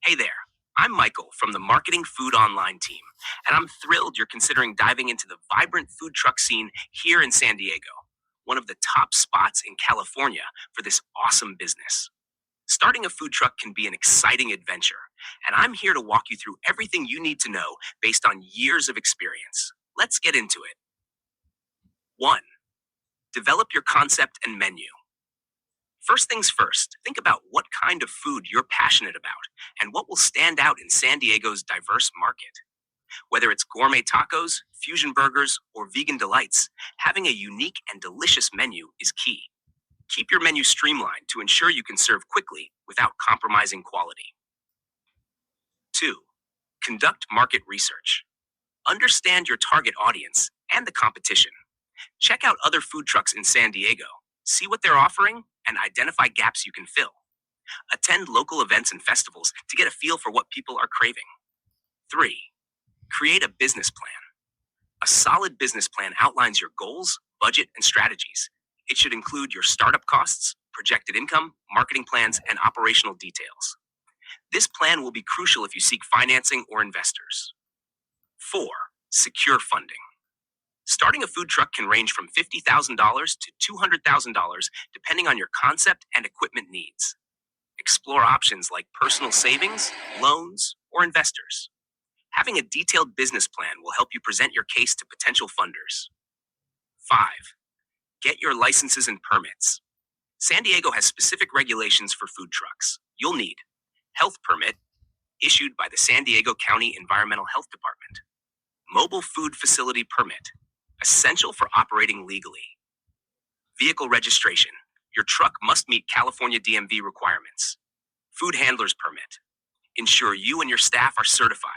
Hey there, I'm Michael from the Marketing Food Online team, and I'm thrilled you're considering diving into the vibrant food truck scene here in San Diego, one of the top spots in California for this awesome business. Starting a food truck can be an exciting adventure, and I'm here to walk you through everything you need to know based on years of experience. Let's get into it. 1. Develop your concept and menu. First things first, think about what kind of food you're passionate about and what will stand out in San Diego's diverse market. Whether it's gourmet tacos, fusion burgers, or vegan delights, having a unique and delicious menu is key. Keep your menu streamlined to ensure you can serve quickly without compromising quality. 2. Conduct market research. Understand your target audience and the competition. Check out other food trucks in San Diego, see what they're offering, and identify gaps you can fill. Attend local events and festivals to get a feel for what people are craving. 3. Create a business plan. A solid business plan outlines your goals, budget, and strategies. It should include your startup costs, projected income, marketing plans, and operational details. This plan will be crucial if you seek financing or investors. 4. Secure funding. Starting a food truck can range from $50,000 to $200,000 depending on your concept and equipment needs. Explore options like personal savings, loans, or investors. Having a detailed business plan will help you present your case to potential funders. 5. Get your licenses and permits. San Diego has specific regulations for food trucks. You'll need health permit issued by the San Diego County Environmental Health Department, mobile food facility permit, essential for operating legally, vehicle registration. Your truck must meet California DMV requirements, food handler's permit. Ensure you and your staff are certified.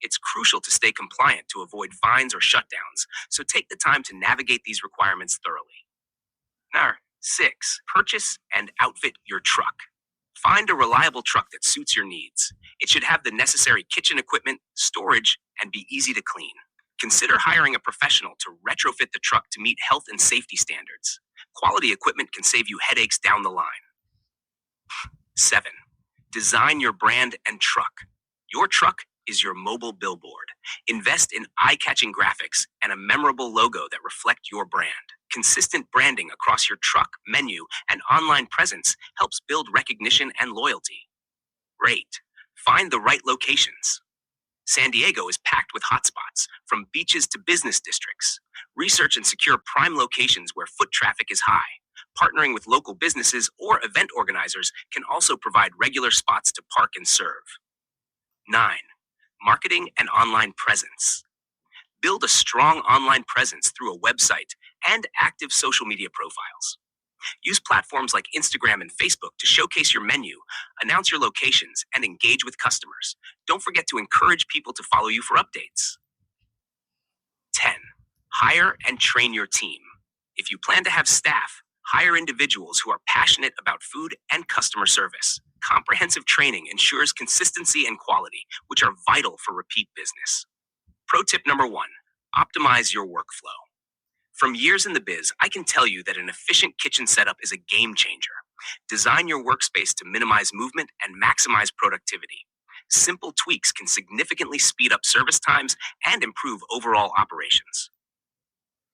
It's crucial to stay compliant to avoid fines or shutdowns, so take the time to navigate these requirements thoroughly. 6. Purchase and outfit your truck. Find a reliable truck that suits your needs. It should have the necessary kitchen equipment, storage, and be easy to clean. Consider hiring a professional to retrofit the truck to meet health and safety standards. Quality equipment can save you headaches down the line. 7. Design your brand and truck. Your truck is your mobile billboard. Invest in eye-catching graphics and a memorable logo that reflect your brand. Consistent branding across your truck, menu, and online presence helps build recognition and loyalty. Rate. Find the right locations. San Diego is packed with hotspots, from beaches to business districts. Research and secure prime locations where foot traffic is high. Partnering with local businesses or event organizers can also provide regular spots to park and serve. 9. Marketing and online presence. Build a strong online presence through a website and active social media profiles. Use platforms like Instagram and Facebook to showcase your menu, announce your locations, and engage with customers. Don't forget to encourage people to follow you for updates. 10. Hire and train your team. If you plan to have staff, hire individuals who are passionate about food and customer service. Comprehensive training ensures consistency and quality, which are vital for repeat business. Pro tip number 1, optimize your workflow. From years in the biz, I can tell you that an efficient kitchen setup is a game changer. Design your workspace to minimize movement and maximize productivity. Simple tweaks can significantly speed up service times and improve overall operations.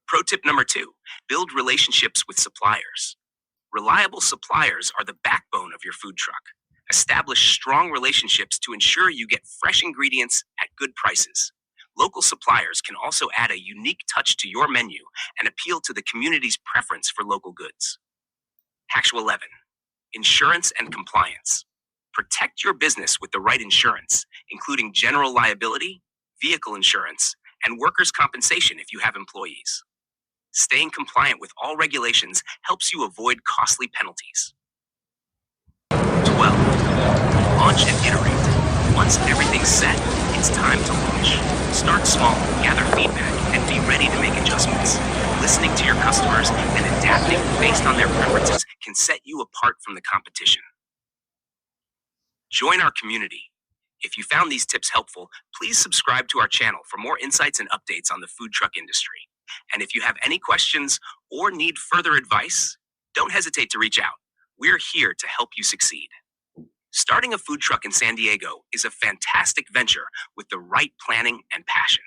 Pro tip number 2, build relationships with suppliers. Reliable suppliers are the backbone of your food truck. Establish strong relationships to ensure you get fresh ingredients at good prices. Local suppliers can also add a unique touch to your menu and appeal to the community's preference for local goods. Hack 11. Insurance and compliance. Protect your business with the right insurance, including general liability, vehicle insurance, and workers' compensation if you have employees. Staying compliant with all regulations helps you avoid costly penalties. 12. Launch and iterate. Once everything's set, it's time to launch. Start small, gather feedback, and be ready to make adjustments. Listening to your customers and adapting based on their preferences can set you apart from the competition. Join our community. If you found these tips helpful, please subscribe to our channel for more insights and updates on the food truck industry. And if you have any questions or need further advice, don't hesitate to reach out. We're here to help you succeed. Starting a food truck in San Diego is a fantastic venture with the right planning and passion.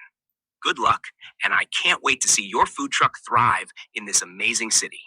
Good luck, and I can't wait to see your food truck thrive in this amazing city.